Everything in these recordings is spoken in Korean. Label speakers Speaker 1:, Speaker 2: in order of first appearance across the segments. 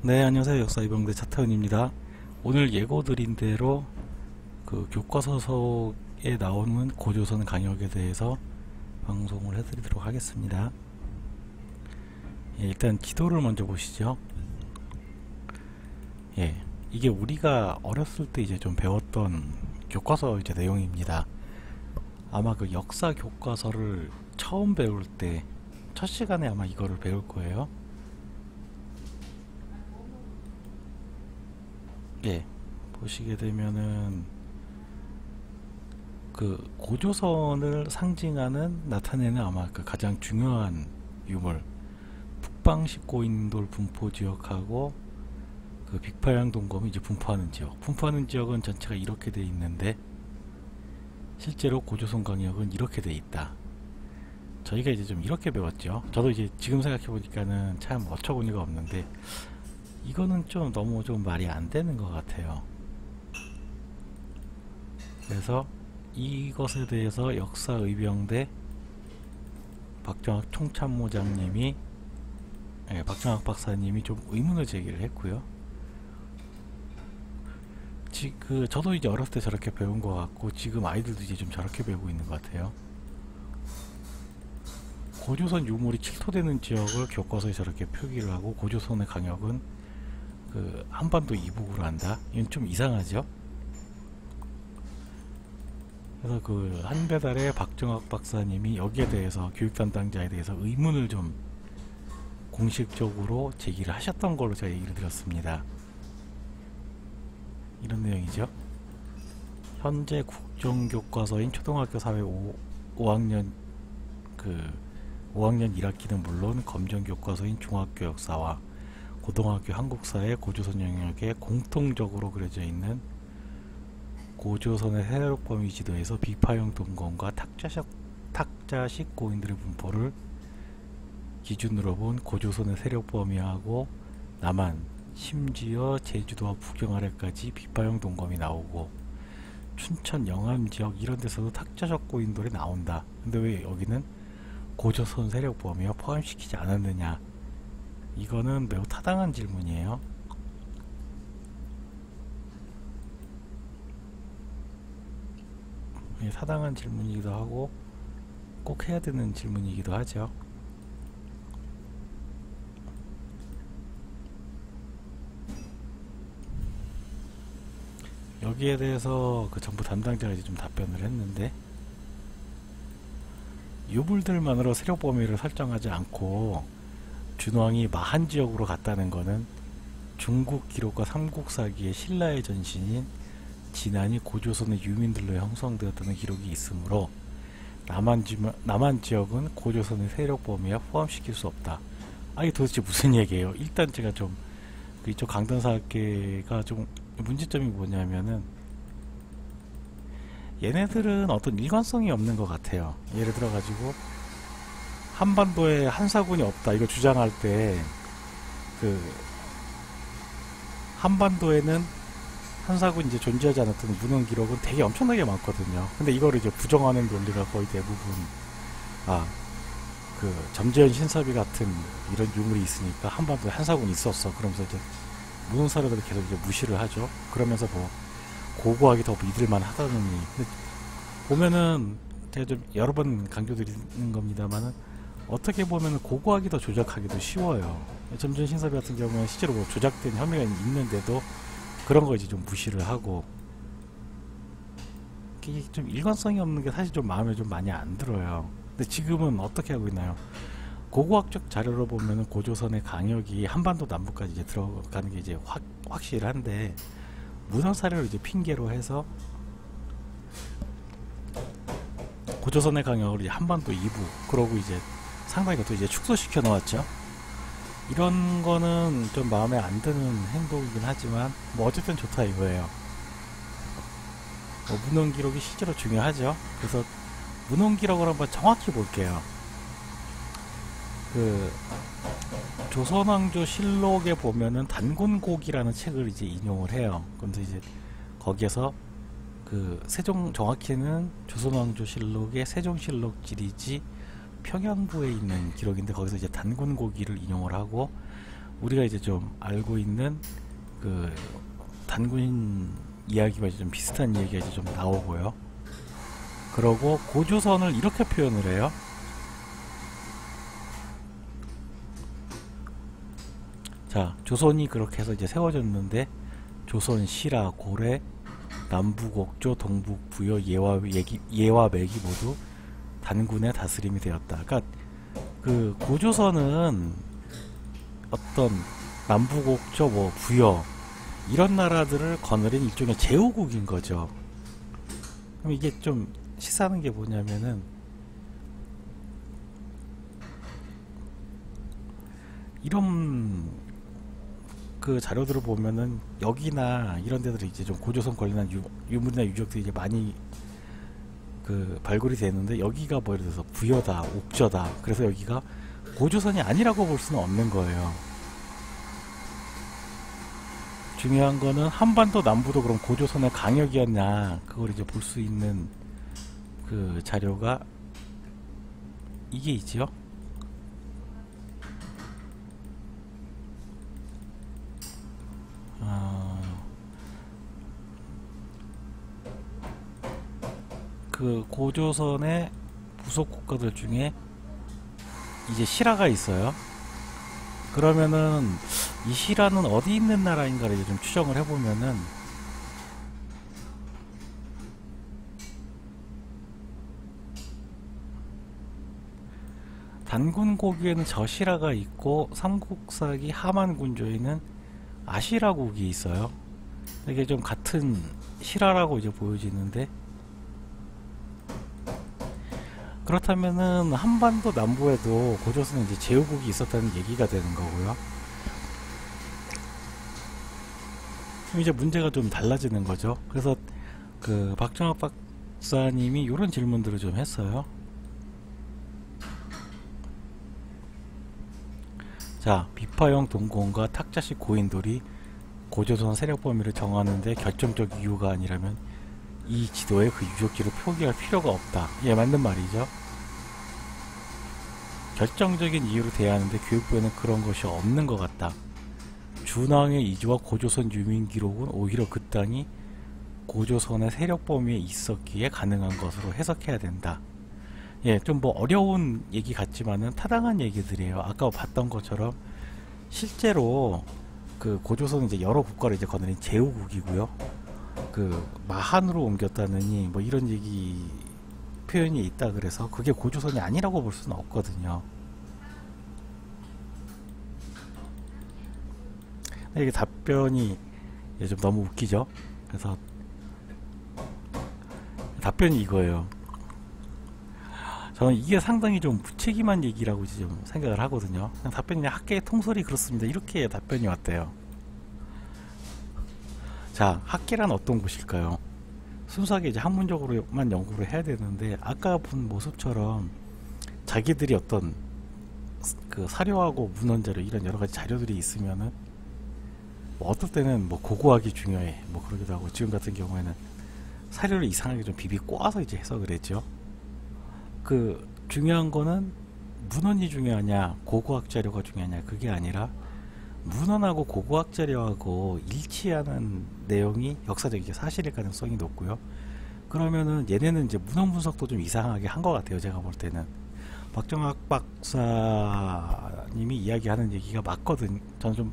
Speaker 1: 네, 안녕하세요. 역사이병대 차태현입니다. 오늘 예고드린 대로 그 교과서에 나오는 고조선 강역에 대해서 방송을 해드리도록 하겠습니다. 일단 지도를 먼저 보시죠. 이게 우리가 어렸을 때 이제 좀 배웠던 교과서 이제 내용입니다. 아마 그 역사 교과서를 처음 배울 때 첫 시간에 아마 이거를 배울 거예요. 보시게 되면은 그 고조선을 상징하는 나타내는 아마 그 가장 중요한 유물 북방식 고인돌 분포 지역하고 그 빅파양 동검이 이제 분포하는 지역은 전체가 이렇게 돼 있는데 실제로 고조선 강역은 이렇게 돼 있다. 저희가 이제 좀 이렇게 배웠죠. 저도 이제 지금 생각해 보니까는 참 어처구니가 없는데 이거는 좀 너무 좀 말이 안 되는 것 같아요. 그래서 이것에 대해서 역사의병대 박정학 총참모장님이 박정학 박사님이 좀 의문을 제기를 했고요. 저도 이제 어렸을 때 저렇게 배운 것 같고 지금 아이들도 이제 좀 저렇게 배우고 있는 것 같아요. 고조선 유물이 침투되는 지역을 교과서에 저렇게 표기를 하고 고조선의 강역은 그 한반도 이북으로 한다. 이건 좀 이상하죠. 그래서 그 한배달의 박정학 박사님이 여기에 대해서 교육 담당자에 대해서 의문을 좀 공식적으로 제기를 하셨던 걸로 제가 얘기를 드렸습니다. 이런 내용이죠. 현재 국정교과서인 초등학교 사회 5학년 5학년 1학기는 물론 검정교과서인 중학교 역사와 고등학교 한국사의 고조선 영역에 공통적으로 그려져 있는 고조선의 세력범위 지도에서 비파형 동검과 탁자식 고인들의 분포를 기준으로 본 고조선의 세력범위하고 남한, 심지어 제주도와 북경 아래까지 비파형 동검이 나오고 춘천 영암 지역 이런 데서도 탁자식 고인돌이 나온다. 근데 왜 여기는 고조선 세력범위와 포함시키지 않았느냐? 이거는 매우 타당한 질문이에요. 타당한 질문이기도 하고 꼭 해야 되는 질문이기도 하죠. 여기에 대해서 그 정부 담당자가 이제 좀 답변을 했는데 유물들만으로 세력 범위를 설정하지 않고 준왕이 마한 지역으로 갔다는 것은 중국 기록과 삼국사기의 신라의 전신인 진안이 고조선의 유민들로 형성되었다는 기록이 있으므로 남한 지역은 고조선의 세력 범위에 포함시킬 수 없다. 이게 도대체 무슨 얘기예요? 일단 제가 좀 이쪽 강단사학계가 좀 문제점이 뭐냐면은 얘네들은 어떤 일관성이 없는 것 같아요. 예를 들어 가지고 한반도에 한사군이 없다 이거 주장할 때 그 한반도에는 한사군이 이제 존재하지 않았던 문헌 기록은 되게 엄청나게 많거든요. 근데 이거를 이제 부정하는 논리가 거의 대부분 그 점재현 신섭이 같은 이런 유물이 있으니까 한반도에 한사군이 있었어. 그러면서 이제 문헌 사료들을 계속 이제 무시를 하죠. 그러면서 뭐 고고하게 더 믿을만 하다느니. 근데 보면은 제가 좀 여러 번 강조드리는 겁니다만은 어떻게 보면은 고고하기 더 조작하기도 쉬워요. 점전 신섭이 같은 경우는 실제로 뭐 조작된 혐의가 있는데도 그런 거 이제 좀 무시를 하고 이게 좀 일관성이 없는 게 사실 좀 마음에 좀 많이 안 들어요. 근데 지금은 어떻게 하고 있나요? 고고학적 자료로 보면은 고조선의 강역이 한반도 남부까지 이제 들어가는 게 이제 확실한데 문헌 사료를 이제 핑계로 해서 고조선의 강역을 이제 한반도 이부 그러고 이제 상당히 또 이제 축소시켜 놓았죠. 이런 거는 좀 마음에 안 드는 행동이긴 하지만 뭐 어쨌든 좋다 이거예요. 문헌 기록이 실제로 중요하죠. 그래서 문헌 기록을 한번 정확히 볼게요. 그 조선왕조 실록에 보면은 단군곡이라는 책을 이제 인용을 해요. 근데 이제 거기에서 그 정확히는 조선왕조 실록의 세종실록 지리지 평양부에 있는 기록인데 거기서 이제 단군고기를 인용을 하고 우리가 이제 좀 알고 있는 그 단군 이야기와 이제 좀 비슷한 이야기가 이제 좀 나오고요. 그러고 고조선을 이렇게 표현을 해요. 자, 조선이 그렇게 해서 이제 세워졌는데 조선, 신라, 고래, 남북옥조, 동북부여, 예와 맥이 모두 단군의 다스림이 되었다. 그러니까 그 고조선은 어떤 남북옥조, 뭐 부여 이런 나라들을 거느린 일종의 제후국인 거죠. 그럼 이게 좀 시사하는 게 뭐냐면은 이런 그 자료들을 보면은 여기나 이런 데들이 이제 좀 고조선 관련한 유물이나 유적들이 이제 많이 그 발굴이 되는데 여기가 뭐 예를 들어서 부여다, 옥저다. 그래서 여기가 고조선이 아니라고 볼 수는 없는 거예요. 중요한 거는 한반도 남부도 그럼 고조선의 강역이었냐 그걸 이제 볼 수 있는 그 자료가 이게 있지요. 그 고조선의 부속 국가들 중에 이제 신라가 있어요. 그러면은 이 신라는 어디 있는 나라인가를 이제 좀 추정을 해보면은 단군고기에는 저신라가 있고 삼국사기 하만군조에는 아시라국이 있어요. 이게 좀 같은 신라라고 이제 보여지는데 그렇다면은 한반도 남부에도 고조선에 이제 제후국이 있었다는 얘기가 되는 거고요. 그럼 이제 문제가 좀 달라지는 거죠. 그래서 그 박정학 박사님이 이런 질문들을 좀 했어요. 자, 비파형 동공과 탁자식 고인돌이 고조선 세력 범위를 정하는데 결정적 이유가 아니라면 이 지도에 그 유적지를 표기할 필요가 없다. 예, 맞는 말이죠. 결정적인 이유로 대하는데 교육부에는 그런 것이 없는 것 같다. 준왕의 이주와 고조선 유민 기록은 오히려 그 땅이 고조선의 세력 범위에 있었기에 가능한 것으로 해석해야 된다. 예, 좀 뭐 어려운 얘기 같지만은 타당한 얘기들이에요. 아까 봤던 것처럼 실제로 그 고조선은 이제 여러 국가를 이제 거느린 제후국이고요. 그 마한으로 옮겼다느니 뭐 이런 얘기 표현이 있다 그래서 그게 고조선이 아니라고 볼 수는 없거든요. 이게 답변이 좀 너무 웃기죠. 그래서 답변이 이거예요. 저는 이게 상당히 좀 무책임한 얘기라고 이제 좀 생각을 하거든요. 답변이 그냥 학계의 통설이 그렇습니다. 이렇게 답변이 왔대요. 자, 학계란 어떤 곳일까요? 순수하게 이제 학문적으로만 연구를 해야 되는데 아까 본 모습처럼 자기들이 어떤 그 사료하고 문헌자료 이런 여러 가지 자료들이 있으면은 뭐 어떨 때는 뭐 고고하기 중요해 뭐 그러기도 하고 지금 같은 경우에는 사료를 이상하게 좀 비비 꼬아서 이제 해석을 했죠. 그 중요한 거는 문헌이 중요하냐 고고학 자료가 중요하냐 그게 아니라 문헌하고 고고학 자료하고 일치하는 내용이 역사적인 사실일 가능성이 높고요. 그러면은 얘네는 이제 문헌 분석도 좀 이상하게 한 것 같아요. 제가 볼 때는 박정학 박사님이 이야기하는 얘기가 맞거든. 저는 좀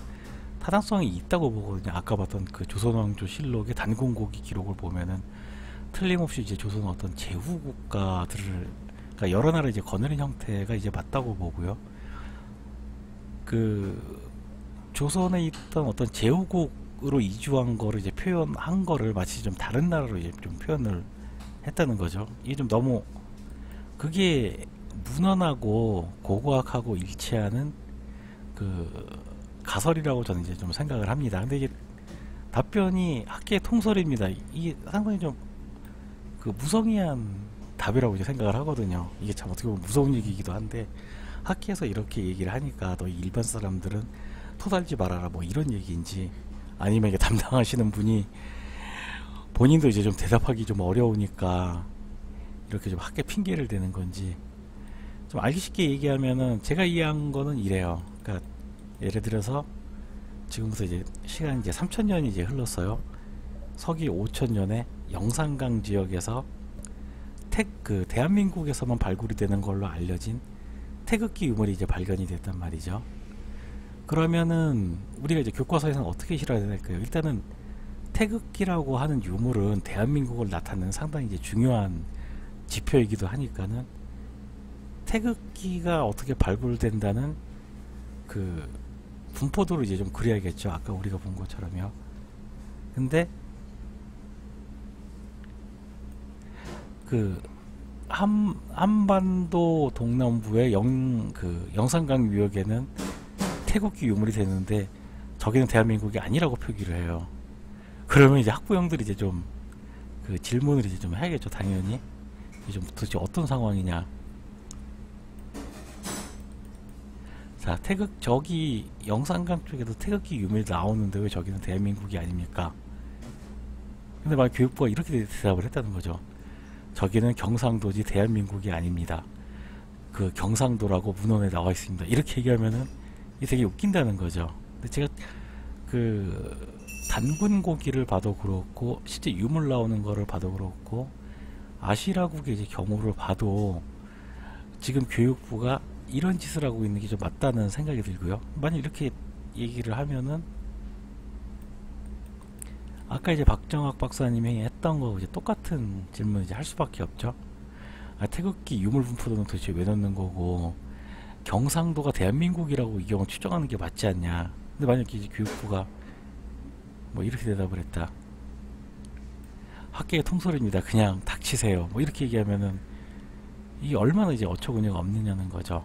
Speaker 1: 타당성이 있다고 보거든요. 아까 봤던 그 조선왕조 실록의 단군고기 기록을 보면은 틀림없이 이제 조선 어떤 제후 국가들을 그러니까 여러 나라 이제 거느린 형태가 이제 맞다고 보고요. 그 조선에 있던 어떤 제후국으로 이주한 거를 이제 표현한 거를 마치 좀 다른 나라로 이제 좀 표현을 했다는 거죠. 이게 좀 너무 그게 문헌하고 고고학하고 일치하는 그 가설이라고 저는 이제 좀 생각을 합니다. 근데 이게 답변이 학계의 통설입니다. 이게 상당히 좀 그 무성의한 답이라고 이제 생각을 하거든요. 이게 참 어떻게 보면 무서운 얘기이기도 한데 학계에서 이렇게 얘기를 하니까 너 일반 사람들은 토달지 말아라 뭐 이런 얘기인지 아니면 이게 담당하시는 분이 본인도 이제 좀 대답하기 좀 어려우니까 이렇게 좀 학계 핑계를 대는 건지 좀 알기 쉽게 얘기하면은 제가 이해한 거는 이래요. 그러니까 예를 들어서 지금부터 이제 시간이 이제 3000년이 이제 흘렀어요. 서기 5000년에 영산강 지역에서 그 대한민국에서만 발굴이 되는 걸로 알려진 태극기 유물이 이제 발견이 됐단 말이죠. 그러면은 우리가 이제 교과서에서는 어떻게 실어야 될까요? 일단은 태극기라고 하는 유물은 대한민국을 나타내는 상당히 이제 중요한 지표이기도 하니까는 태극기가 어떻게 발굴된다는 그 분포도를 이제 좀 그려야겠죠. 아까 우리가 본 것처럼요. 근데 그 한반도 동남부의 영산강 유역에는 태극기 유물이 되는데 저기는 대한민국이 아니라고 표기를 해요. 그러면 이제 학부형들이 이제 좀 그 질문을 이제 좀 해야겠죠. 당연히 이제 도대체 어떤 상황이냐. 자, 저기 영산강 쪽에도 태극기 유물이 나오는데 왜 저기는 대한민국이 아닙니까? 근데 만약 교육부가 이렇게 대답을 했다는 거죠. 저기는 경상도지 대한민국이 아닙니다. 그 경상도라고 문헌에 나와 있습니다. 이렇게 얘기하면은 이게 되게 웃긴다는 거죠. 근데 제가 그 단군 고기를 봐도 그렇고 실제 유물 나오는 거를 봐도 그렇고 아시라국의 이제 경우를 봐도 지금 교육부가 이런 짓을 하고 있는 게 좀 맞다는 생각이 들고요. 만약 이렇게 얘기를 하면은 아까 이제 박정학 박사님이 했던 거 이제 똑같은 질문 이제 할 수밖에 없죠. 아, 태극기 유물 분포도는 도대체 왜 넣는 거고 경상도가 대한민국이라고 이 경우 추정하는 게 맞지 않냐. 근데 만약에 이제 교육부가 뭐 이렇게 대답을 했다. 학계의 통솔입니다. 그냥 닥치세요. 뭐 이렇게 얘기하면은 이게 얼마나 이제 어처구니가 없느냐는 거죠.